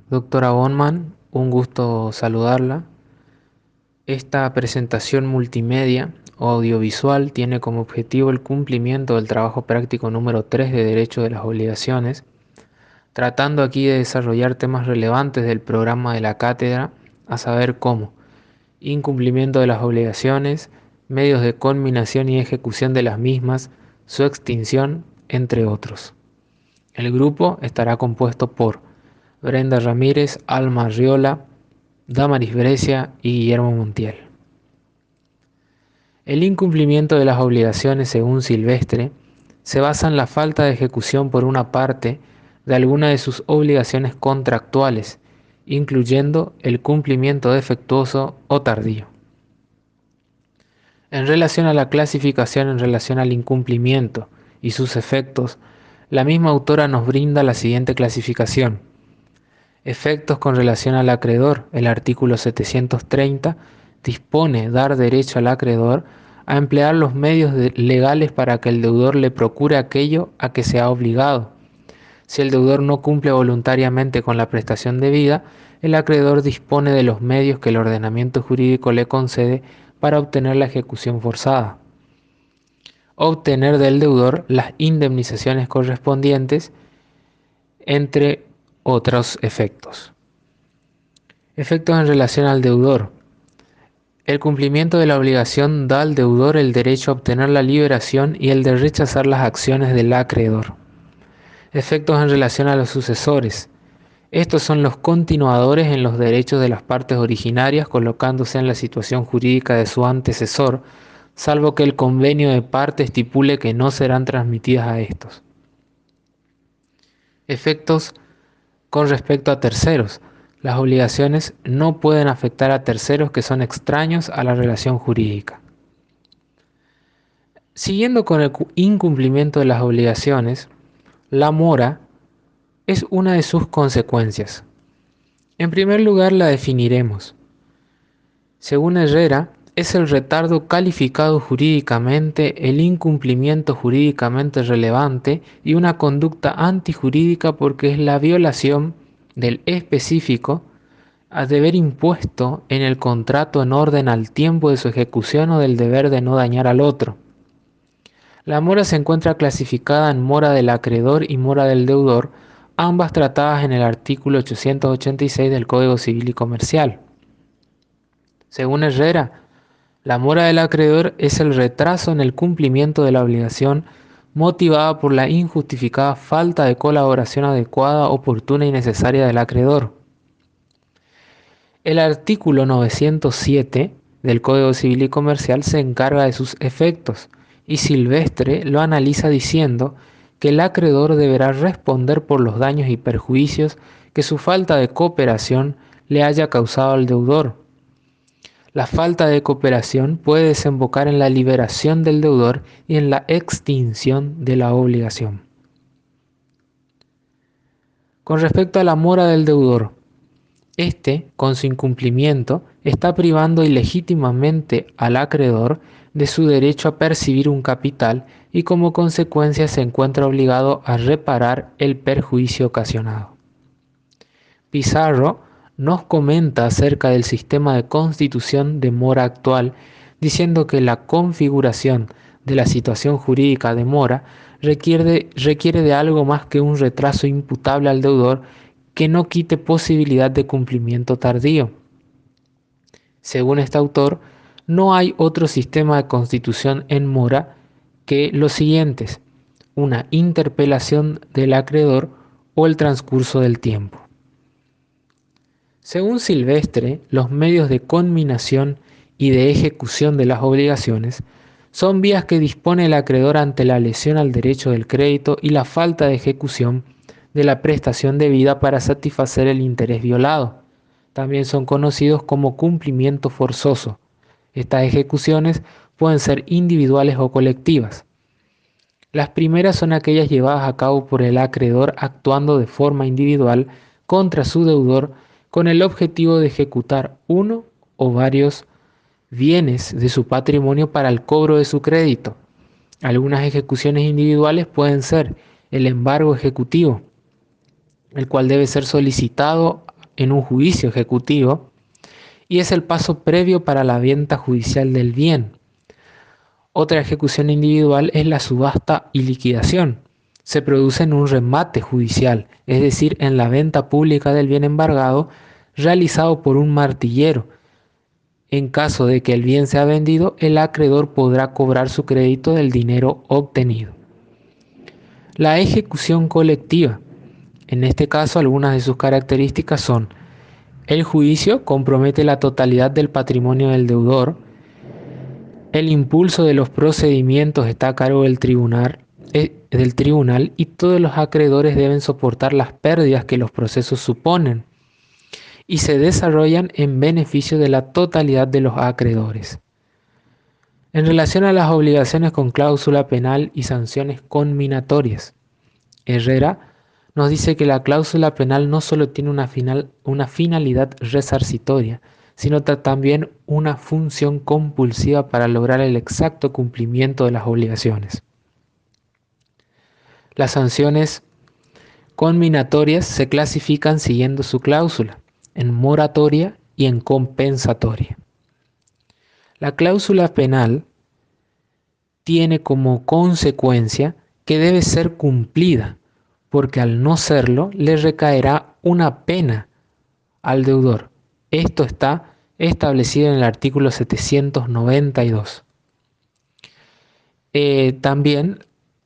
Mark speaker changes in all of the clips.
Speaker 1: Doctora Bonnman, un gusto saludarla. Esta presentación multimedia o audiovisual tiene como objetivo el cumplimiento del trabajo práctico número 3 de Derecho de las Obligaciones, tratando aquí de desarrollar temas relevantes del programa de la cátedra, a saber cómo incumplimiento de las obligaciones, medios de conminación y ejecución de las mismas, su extinción, entre otros. El grupo estará compuesto por Brenda Ramírez, Alma Arriola, Damaris Brescia y Guillermo Montiel. El incumplimiento de las obligaciones, según Silvestre, se basa en la falta de ejecución por una parte de alguna de sus obligaciones contractuales, incluyendo el cumplimiento defectuoso o tardío. En relación a la clasificación en relación al incumplimiento y sus efectos, la misma autora nos brinda la siguiente clasificación. Efectos con relación al acreedor. El artículo 730 dispone dar derecho al acreedor a emplear los medios legales para que el deudor le procure aquello a que se ha obligado. Si el deudor no cumple voluntariamente con la prestación debida, el acreedor dispone de los medios que el ordenamiento jurídico le concede para obtener la ejecución forzada. Obtener del deudor las indemnizaciones correspondientes, entre otros efectos. Efectos en relación al deudor. El cumplimiento de la obligación da al deudor el derecho a obtener la liberación y el de rechazar las acciones del acreedor. Efectos en relación a los sucesores. Estos son los continuadores en los derechos de las partes originarias, colocándose en la situación jurídica de su antecesor, salvo que el convenio de parte estipule que no serán transmitidas a estos. Efectos con respecto a terceros. Las obligaciones no pueden afectar a terceros que son extraños a la relación jurídica. Siguiendo con el incumplimiento de las obligaciones, la mora es una de sus consecuencias. En primer lugar, la definiremos. Según Herrera, es el retardo calificado jurídicamente, el incumplimiento jurídicamente relevante y una conducta antijurídica porque es la violación del específico a deber impuesto en el contrato en orden al tiempo de su ejecución o del deber de no dañar al otro. La mora se encuentra clasificada en mora del acreedor y mora del deudor, ambas tratadas en el artículo 886 del Código Civil y Comercial. Según Herrera, la mora del acreedor es el retraso en el cumplimiento de la obligación motivada por la injustificada falta de colaboración adecuada, oportuna y necesaria del acreedor. El artículo 907 del Código Civil y Comercial se encarga de sus efectos y Silvestre lo analiza diciendo que el acreedor deberá responder por los daños y perjuicios que su falta de cooperación le haya causado al deudor. La falta de cooperación puede desembocar en la liberación del deudor y en la extinción de la obligación. Con respecto a la mora del deudor, este, con su incumplimiento, está privando ilegítimamente al acreedor de su derecho a percibir un capital y como consecuencia se encuentra obligado a reparar el perjuicio ocasionado. Pizarro nos comenta acerca del sistema de constitución de mora actual, diciendo que la configuración de la situación jurídica de mora requiere de algo más que un retraso imputable al deudor que no quite posibilidad de cumplimiento tardío. Según este autor, no hay otro sistema de constitución en mora que los siguientes: una interpelación del acreedor o el transcurso del tiempo. Según Silvestre, los medios de conminación y de ejecución de las obligaciones son vías que dispone el acreedor ante la lesión al derecho del crédito y la falta de ejecución de la prestación debida para satisfacer el interés violado. También son conocidos como cumplimiento forzoso. Estas ejecuciones pueden ser individuales o colectivas. Las primeras son aquellas llevadas a cabo por el acreedor actuando de forma individual contra su deudor con el objetivo de ejecutar uno o varios bienes de su patrimonio para el cobro de su crédito. Algunas ejecuciones individuales pueden ser el embargo ejecutivo, el cual debe ser solicitado en un juicio ejecutivo y es el paso previo para la venta judicial del bien. Otra ejecución individual es la subasta y liquidación. Se produce en un remate judicial, es decir, en la venta pública del bien embargado realizado por un martillero. En caso de que el bien sea vendido, el acreedor podrá cobrar su crédito del dinero obtenido. La ejecución colectiva. En este caso, algunas de sus características son: el juicio compromete la totalidad del patrimonio del deudor. El impulso de los procedimientos está a cargo del tribunal y todos los acreedores deben soportar las pérdidas que los procesos suponen y se desarrollan en beneficio de la totalidad de los acreedores. En relación a las obligaciones con cláusula penal y sanciones conminatorias, Herrera nos dice que la cláusula penal no solo tiene una finalidad resarcitoria, sino también una función compulsiva para lograr el exacto cumplimiento de las obligaciones. Las sanciones conminatorias se clasifican siguiendo su cláusula, en moratoria y en compensatoria. La cláusula penal tiene como consecuencia que debe ser cumplida, porque al no serlo le recaerá una pena al deudor. Esto está establecido en el artículo 792. También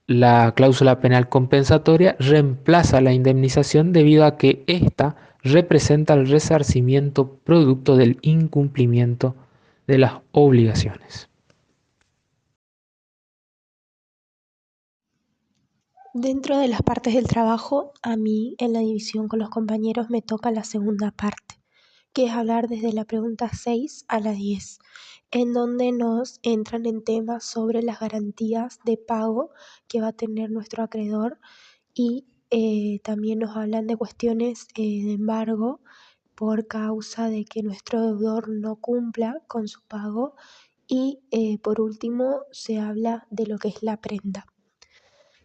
Speaker 1: la cláusula penal compensatoria reemplaza la indemnización debido a que ésta representa el resarcimiento producto del incumplimiento de las obligaciones.
Speaker 2: Dentro de las partes del trabajo, a mí en la división con los compañeros me toca la segunda parte, que es hablar desde la pregunta 6 a la 10, en donde nos entran en temas sobre las garantías de pago que va a tener nuestro acreedor y también nos hablan de cuestiones de embargo por causa de que nuestro deudor no cumpla con su pago y por último se habla de lo que es la prenda.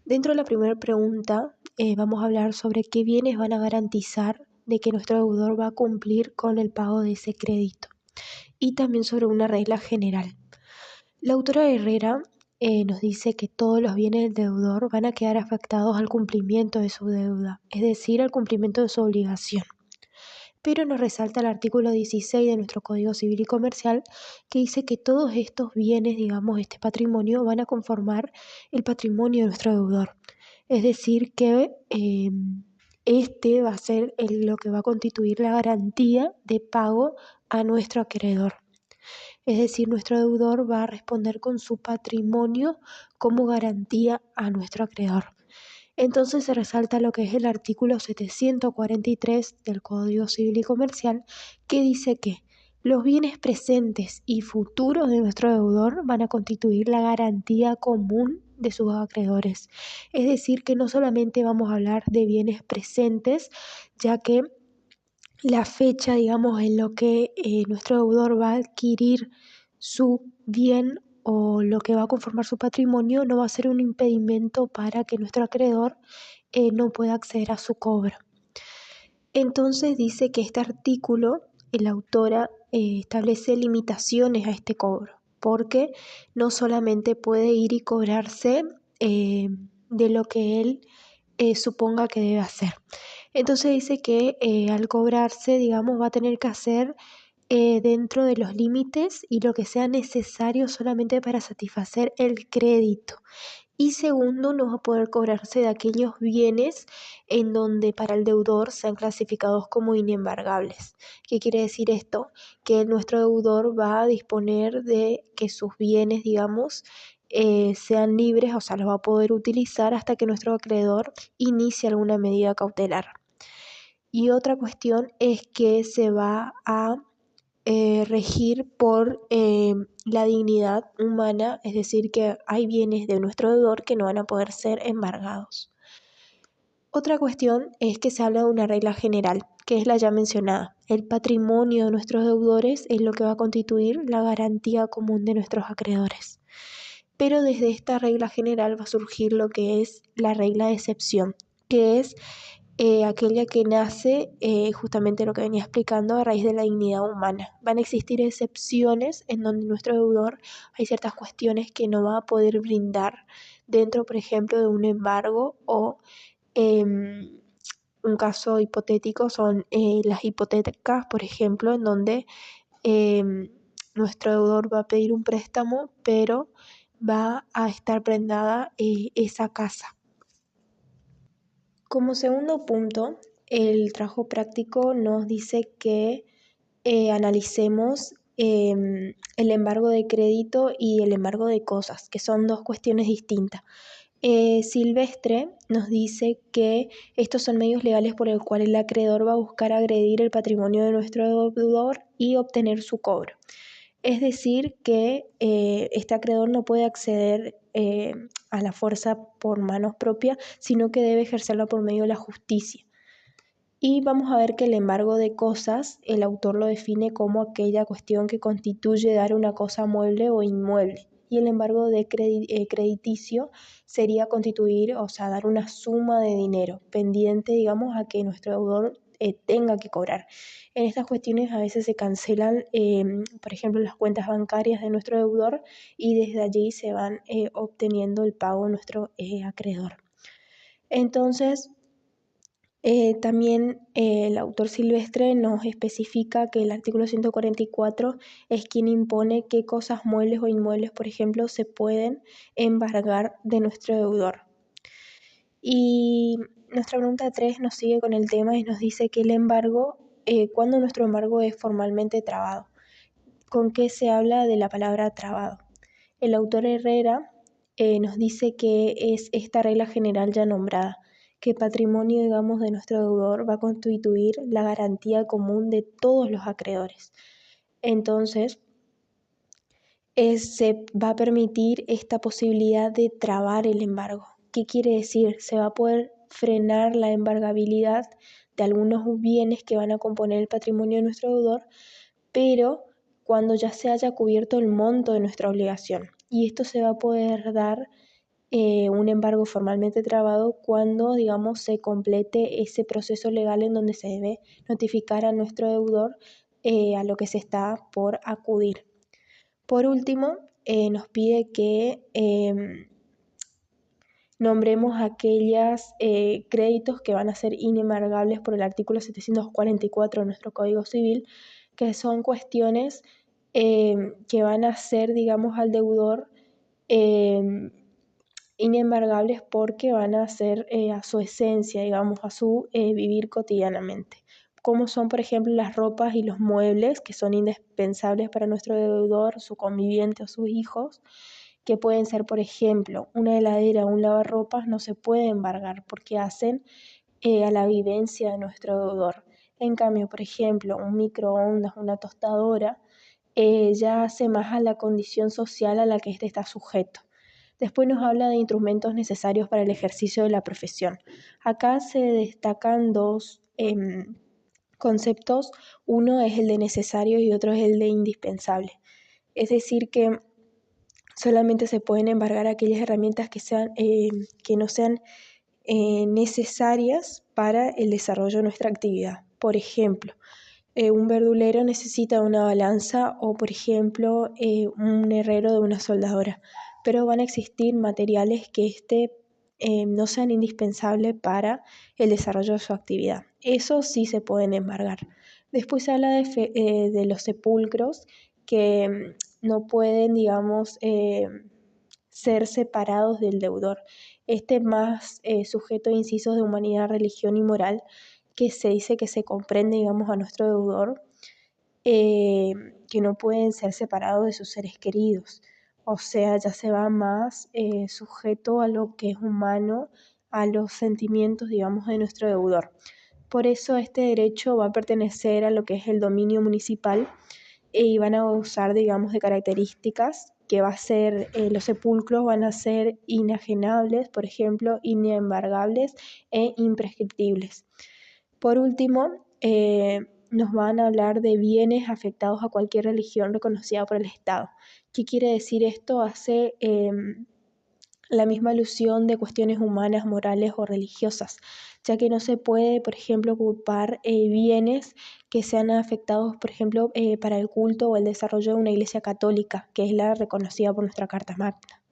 Speaker 2: Dentro de la primera pregunta vamos a hablar sobre qué bienes van a garantizar de que nuestro deudor va a cumplir con el pago de ese crédito y también sobre una regla general. La autora Herrera nos dice que todos los bienes del deudor van a quedar afectados al cumplimiento de su deuda, es decir, al cumplimiento de su obligación. Pero nos resalta el artículo 16 de nuestro Código Civil y Comercial que dice que todos estos bienes, digamos, este patrimonio, van a conformar el patrimonio de nuestro deudor. Es decir, que este va a ser lo que va a constituir la garantía de pago a nuestro acreedor. Es decir, nuestro deudor va a responder con su patrimonio como garantía a nuestro acreedor. Entonces se resalta lo que es el artículo 743 del Código Civil y Comercial, que dice que los bienes presentes y futuros de nuestro deudor van a constituir la garantía común de sus acreedores. Es decir, que no solamente vamos a hablar de bienes presentes, ya que la fecha, digamos, en lo que nuestro deudor va a adquirir su bien o lo que va a conformar su patrimonio no va a ser un impedimento para que nuestro acreedor no pueda acceder a su cobro. Entonces dice que este artículo, la autora establece limitaciones a este cobro, porque no solamente puede ir y cobrarse de lo que él suponga que debe hacer. Entonces dice que al cobrarse, digamos, va a tener que hacer dentro de los límites y lo que sea necesario solamente para satisfacer el crédito. Y segundo, no va a poder cobrarse de aquellos bienes en donde para el deudor sean clasificados como inembargables. ¿Qué quiere decir esto? Que nuestro deudor va a disponer de que sus bienes, digamos, sean libres, o sea, los va a poder utilizar hasta que nuestro acreedor inicie alguna medida cautelar. Y otra cuestión es que se va a regir por la dignidad humana, es decir, que hay bienes de nuestro deudor que no van a poder ser embargados. Otra cuestión es que se habla de una regla general, que es la ya mencionada. El patrimonio de nuestros deudores es lo que va a constituir la garantía común de nuestros acreedores. Pero desde esta regla general va a surgir lo que es la regla de excepción, que es aquella que nace, justamente lo que venía explicando, a raíz de la dignidad humana. Van a existir excepciones en donde nuestro deudor hay ciertas cuestiones que no va a poder brindar dentro, por ejemplo, de un embargo o un caso hipotético son las hipotecas, por ejemplo, en donde nuestro deudor va a pedir un préstamo, pero va a estar prendada esa casa. Como segundo punto, el trabajo práctico nos dice que analicemos el embargo de crédito y el embargo de cosas, que son dos cuestiones distintas. Silvestre nos dice que estos son medios legales por el cual el acreedor va a buscar agredir el patrimonio de nuestro deudor y obtener su cobro. Es decir, que este acreedor no puede acceder a la fuerza por manos propias, sino que debe ejercerla por medio de la justicia. Y vamos a ver que el embargo de cosas, el autor lo define como aquella cuestión que constituye dar una cosa mueble o inmueble. Y el embargo de crediticio sería constituir, o sea, dar una suma de dinero pendiente, digamos, a que nuestro deudor tenga que cobrar. En estas cuestiones a veces se cancelan, por ejemplo, las cuentas bancarias de nuestro deudor y desde allí se van obteniendo el pago de nuestro acreedor. Entonces, también el autor Silvestre nos especifica que el artículo 144 es quien impone qué cosas muebles o inmuebles, por ejemplo, se pueden embargar de nuestro deudor. Y nuestra pregunta 3 nos sigue con el tema y nos dice que el embargo, cuando nuestro embargo es formalmente trabado. ¿Con qué se habla de la palabra trabado? El autor Herrera nos dice que es esta regla general ya nombrada, que patrimonio, digamos, de nuestro deudor va a constituir la garantía común de todos los acreedores. Entonces, se va a permitir esta posibilidad de trabar el embargo. ¿Qué quiere decir? Se va a poder frenar la embargabilidad de algunos bienes que van a componer el patrimonio de nuestro deudor, pero cuando ya se haya cubierto el monto de nuestra obligación. Y esto se va a poder dar un embargo formalmente trabado cuando, digamos, se complete ese proceso legal en donde se debe notificar a nuestro deudor a lo que se está por acudir. Por último, nos pide que nombremos aquellos créditos que van a ser inembargables por el artículo 744 de nuestro Código Civil, que son cuestiones que van a ser, digamos, al deudor inembargables porque van a ser a su esencia, digamos, a su vivir cotidianamente, como son, por ejemplo, las ropas y los muebles, que son indispensables para nuestro deudor, su conviviente o sus hijos, que pueden ser, por ejemplo, una heladera o un lavarropas no se puede embargar porque hacen a la vivencia de nuestro deudor. En cambio, por ejemplo, un microondas, una tostadora, ya hace más a la condición social a la que éste está sujeto. Después nos habla de instrumentos necesarios para el ejercicio de la profesión. Acá se destacan dos conceptos. Uno es el de necesario y otro es el de indispensable. Es decir, que solamente se pueden embargar aquellas herramientas que no sean necesarias para el desarrollo de nuestra actividad. Por ejemplo, un verdulero necesita una balanza o, por ejemplo, un herrero de una soldadora, pero van a existir materiales que no sean indispensables para el desarrollo de su actividad. Eso sí se pueden embargar. Después se habla de los sepulcros que no pueden, digamos, ser separados del deudor. Más sujeto a incisos de humanidad, religión y moral, que se dice que se comprende, digamos, a nuestro deudor, que no pueden ser separados de sus seres queridos. O sea, ya se va más sujeto a lo que es humano, a los sentimientos, digamos, de nuestro deudor. Por eso este derecho va a pertenecer a lo que es el dominio municipal y van a gozar, digamos, de características que va a ser, los sepulcros van a ser inajenables, por ejemplo, inembargables e imprescriptibles. Por último, nos van a hablar de bienes afectados a cualquier religión reconocida por el Estado. ¿Qué quiere decir esto? Hace la misma alusión de cuestiones humanas, morales o religiosas, ya que no se puede, por ejemplo, ocupar bienes que sean afectados, por ejemplo, para el culto o el desarrollo de una iglesia católica, que es la reconocida por nuestra Carta Magna.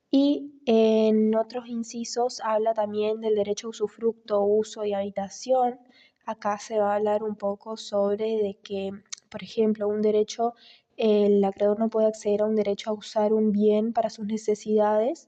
Speaker 2: Y en otros incisos habla también del derecho a usufructo, uso y habitación. Acá se va a hablar un poco sobre de que, por ejemplo, un derecho, el acreedor no puede acceder a un derecho a usar un bien para sus necesidades,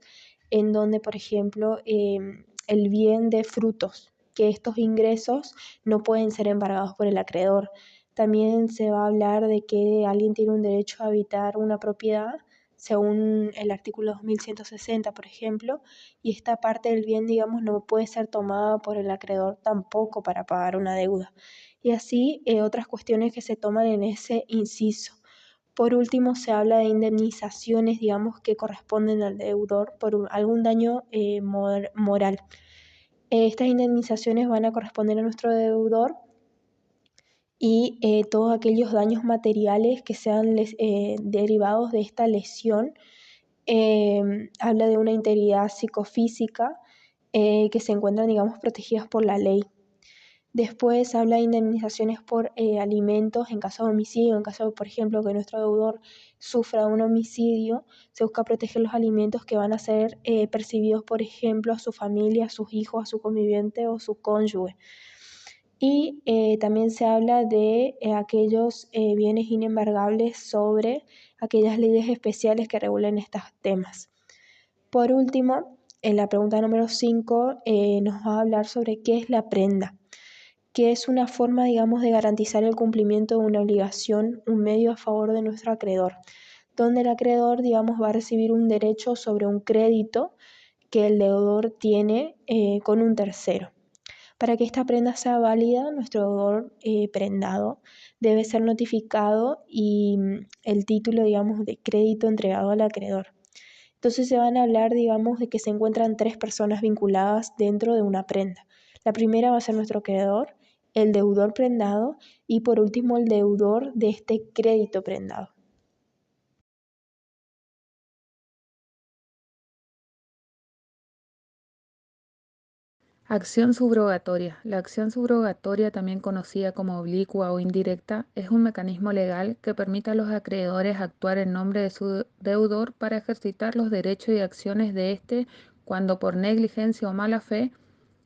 Speaker 2: en donde, por ejemplo, el bien de frutos, que estos ingresos no pueden ser embargados por el acreedor. También se va a hablar de que alguien tiene un derecho a habitar una propiedad según el artículo 2160, por ejemplo, y esta parte del bien, digamos, no puede ser tomada por el acreedor tampoco para pagar una deuda. Y así otras cuestiones que se toman en ese inciso. Por último, se habla de indemnizaciones, digamos, que corresponden al deudor por algún daño moral. Estas indemnizaciones van a corresponder a nuestro deudor y todos aquellos daños materiales que sean derivados de esta lesión. Habla de una integridad psicofísica que se encuentran, digamos, protegidas por la ley. Después habla de indemnizaciones por alimentos en caso de homicidio, en caso de, por ejemplo, que nuestro deudor sufra un homicidio, se busca proteger los alimentos que van a ser percibidos, por ejemplo, a su familia, a sus hijos, a su conviviente o su cónyuge. Y también se habla de aquellos bienes inembargables sobre aquellas leyes especiales que regulen estos temas. Por último, en la pregunta número 5 nos va a hablar sobre qué es la prenda, que es una forma, digamos, de garantizar el cumplimiento de una obligación, un medio a favor de nuestro acreedor, donde el acreedor, digamos, va a recibir un derecho sobre un crédito que el deudor tiene con un tercero. Para que esta prenda sea válida, nuestro deudor prendado debe ser notificado y el título, digamos, de crédito entregado al acreedor. Entonces se van a hablar, digamos, de que se encuentran 3 personas vinculadas dentro de una prenda. La primera va a ser nuestro acreedor, el deudor prendado y por último el deudor de este crédito prendado.
Speaker 3: Acción subrogatoria. La acción subrogatoria, también conocida como oblicua o indirecta, es un mecanismo legal que permite a los acreedores actuar en nombre de su deudor para ejercitar los derechos y acciones de éste cuando por negligencia o mala fe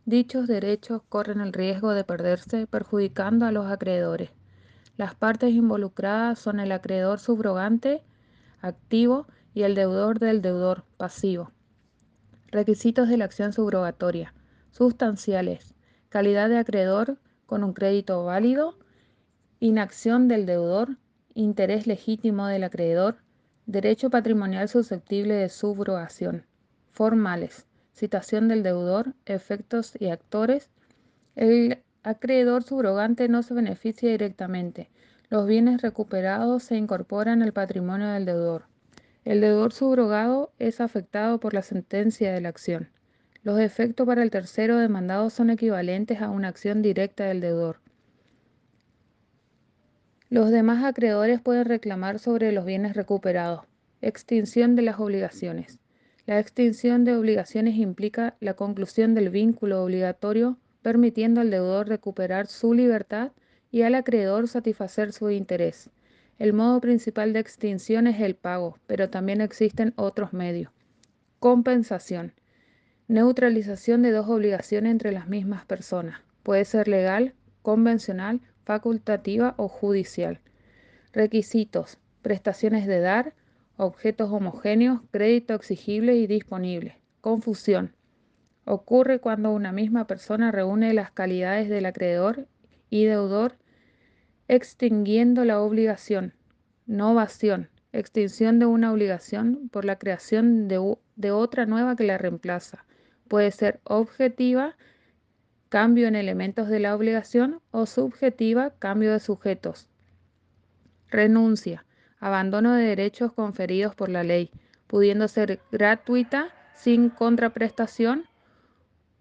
Speaker 3: dichos derechos corren el riesgo de perderse, perjudicando a los acreedores. Las partes involucradas son el acreedor subrogante, activo, y el deudor del deudor, pasivo. Requisitos de la acción subrogatoria. Sustanciales: calidad de acreedor con un crédito válido, inacción del deudor, interés legítimo del acreedor, derecho patrimonial susceptible de subrogación. Formales: citación del deudor, efectos y actores. El acreedor subrogante no se beneficia directamente. Los bienes recuperados se incorporan al patrimonio del deudor. El deudor subrogado es afectado por la sentencia de la acción. Los efectos para el tercero demandado son equivalentes a una acción directa del deudor. Los demás acreedores pueden reclamar sobre los bienes recuperados. Extinción de las obligaciones. La extinción de obligaciones implica la conclusión del vínculo obligatorio, permitiendo al deudor recuperar su libertad y al acreedor satisfacer su interés. El modo principal de extinción es el pago, pero también existen otros medios. Compensación. Neutralización de dos obligaciones entre las mismas personas. Puede ser legal, convencional, facultativa o judicial. Requisitos: prestaciones de dar, objetos homogéneos, crédito exigible y disponible. Confusión. Ocurre cuando una misma persona reúne las calidades del acreedor y deudor, extinguiendo la obligación. Novación: extinción de una obligación por la creación de otra nueva que la reemplaza. Puede ser objetiva, cambio en elementos de la obligación, o subjetiva, cambio de sujetos. Renuncia: abandono de derechos conferidos por la ley, pudiendo ser gratuita, sin contraprestación,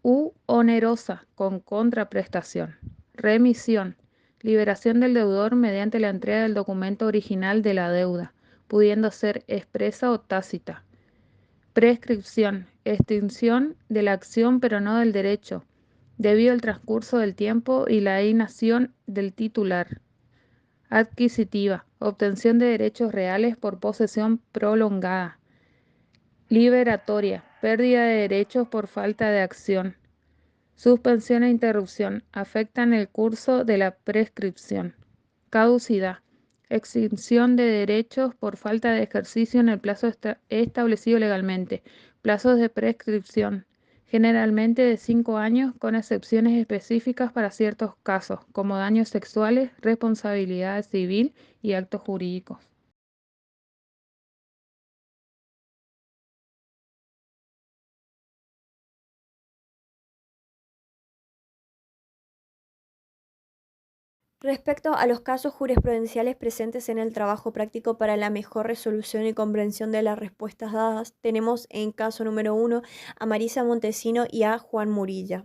Speaker 3: u onerosa, con contraprestación. Remisión: liberación del deudor mediante la entrega del documento original de la deuda, pudiendo ser expresa o tácita. Prescripción: extinción de la acción pero no del derecho, debido al transcurso del tiempo y la inacción del titular. Adquisitiva, obtención de derechos reales por posesión prolongada. Liberatoria, pérdida de derechos por falta de acción. Suspensión e interrupción, afectan el curso de la prescripción. Caducidad, extinción de derechos por falta de ejercicio en el plazo establecido legalmente. Plazos de prescripción, generalmente de 5 años, con excepciones específicas para ciertos casos, como daños sexuales, responsabilidad civil y actos jurídicos.
Speaker 4: Respecto a los casos jurisprudenciales presentes en el trabajo práctico para la mejor resolución y comprensión de las respuestas dadas, tenemos en caso número 1 a Marisa Montesino y a Juan Murilla.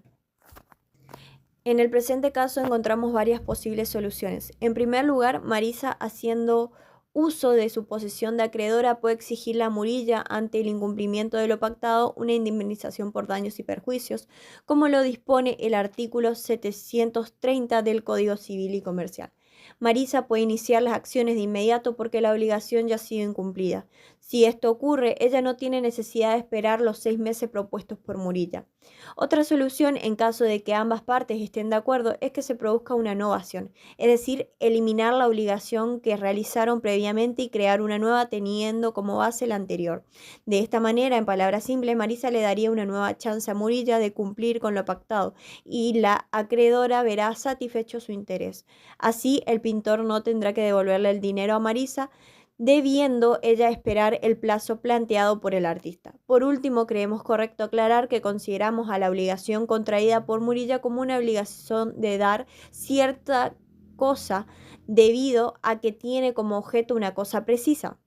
Speaker 4: En el presente caso encontramos varias posibles soluciones. En primer lugar, Marisa, haciendo uso de su posición de acreedora, puede exigirle a Murilla, ante el incumplimiento de lo pactado, una indemnización por daños y perjuicios, como lo dispone el artículo 730 del Código Civil y Comercial. Marisa puede iniciar las acciones de inmediato porque la obligación ya ha sido incumplida. Si esto ocurre, ella no tiene necesidad de esperar los 6 meses propuestos por Murilla. Otra solución, en caso de que ambas partes estén de acuerdo, es que se produzca una novación, es decir, eliminar la obligación que realizaron previamente y crear una nueva teniendo como base la anterior. De esta manera, en palabras simples, Marisa le daría una nueva chance a Murilla de cumplir con lo pactado y la acreedora verá satisfecho su interés. Así, el pintor no tendrá que devolverle el dinero a Marisa, debiendo ella esperar el plazo planteado por el artista. Por último, creemos correcto aclarar que consideramos a la obligación contraída por Murilla como una obligación de dar cierta cosa debido a que tiene como objeto una cosa precisa,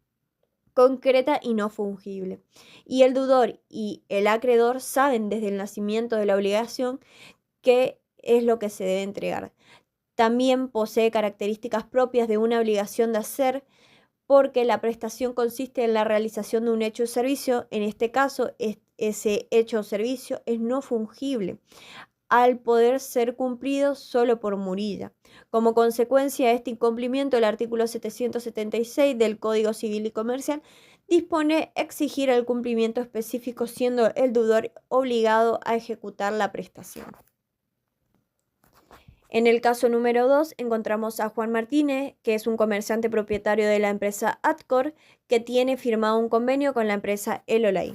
Speaker 4: concreta y no fungible. Y el deudor y el acreedor saben desde el nacimiento de la obligación qué es lo que se debe entregar. También posee características propias de una obligación de hacer, porque la prestación consiste en la realización de un hecho o servicio. En este caso, ese hecho o servicio es no fungible, al poder ser cumplido solo por Murilla. Como consecuencia de este incumplimiento, el artículo 776 del Código Civil y Comercial dispone exigir el cumplimiento específico, siendo el deudor obligado a ejecutar la prestación. En el caso número 2 encontramos a Juan Martínez, que es un comerciante propietario de la empresa Atcor, que tiene firmado un convenio con la empresa Elolay.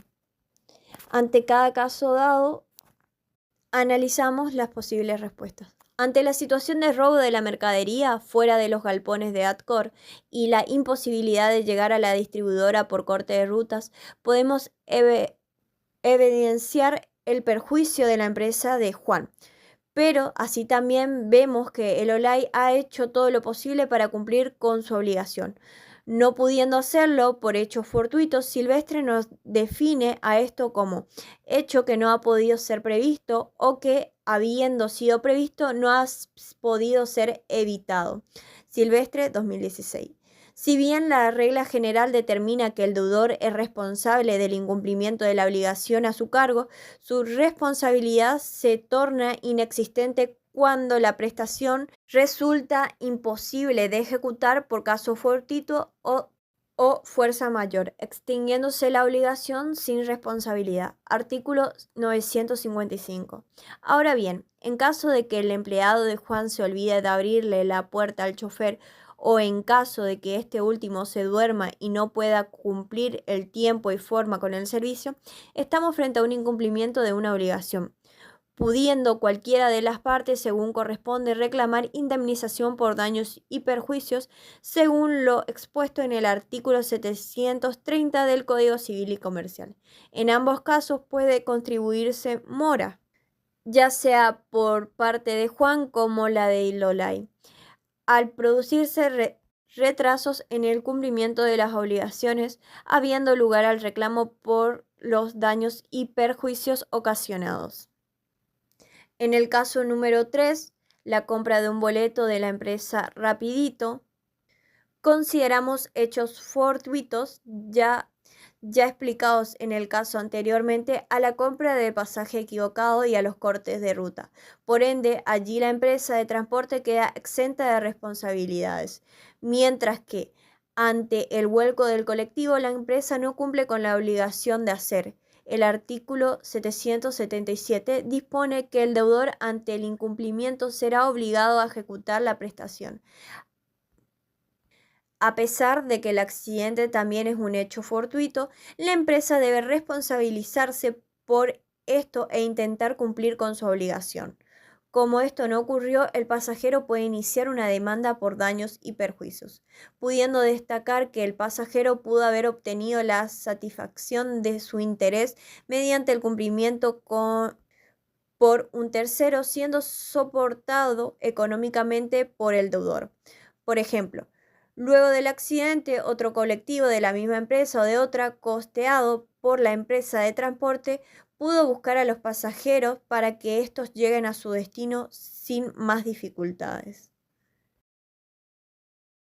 Speaker 4: Ante cada caso dado, analizamos las posibles respuestas. Ante la situación de robo de la mercadería fuera de los galpones de Atcor y la imposibilidad de llegar a la distribuidora por corte de rutas, podemos evidenciar el perjuicio de la empresa de Juan. Pero así también vemos que Elolay ha hecho todo lo posible para cumplir con su obligación. No pudiendo hacerlo por hechos fortuitos, Silvestre nos define a esto como hecho que no ha podido ser previsto o que, habiendo sido previsto, no ha podido ser evitado. Silvestre, 2016. Si bien la regla general determina que el deudor es responsable del incumplimiento de la obligación a su cargo, su responsabilidad se torna inexistente cuando la prestación resulta imposible de ejecutar por caso fortuito o fuerza mayor, extinguiéndose la obligación sin responsabilidad. Artículo 955. Ahora bien, en caso de que el empleado de Juan se olvide de abrirle la puerta al chofer, o en caso de que este último se duerma y no pueda cumplir el tiempo y forma con el servicio, estamos frente a un incumplimiento de una obligación, pudiendo cualquiera de las partes, según corresponde, reclamar indemnización por daños y perjuicios, según lo expuesto en el artículo 730 del Código Civil y Comercial. En ambos casos puede contribuirse mora, ya sea por parte de Juan como la de Elolay, al producirse retrasos en el cumplimiento de las obligaciones, habiendo lugar al reclamo por los daños y perjuicios ocasionados. En el caso número 3, la compra de un boleto de la empresa Rapidito, consideramos hechos fortuitos, ya ya explicados en el caso anteriormente, a la compra del pasaje equivocado y a los cortes de ruta. Por ende, allí la empresa de transporte queda exenta de responsabilidades, mientras que ante el vuelco del colectivo, la empresa no cumple con la obligación de hacer. El artículo 777 dispone que el deudor ante el incumplimiento será obligado a ejecutar la prestación, a pesar de que el accidente también es un hecho fortuito. La empresa debe responsabilizarse por esto e intentar cumplir con su obligación. Como esto no ocurrió, el pasajero puede iniciar una demanda por daños y perjuicios, pudiendo destacar que el pasajero pudo haber obtenido la satisfacción de su interés mediante el cumplimiento por un tercero, siendo soportado económicamente por el deudor. Por ejemplo, luego del accidente, otro colectivo de la misma empresa o de otra, costeado por la empresa de transporte, pudo buscar a los pasajeros para que estos lleguen a su destino sin más dificultades.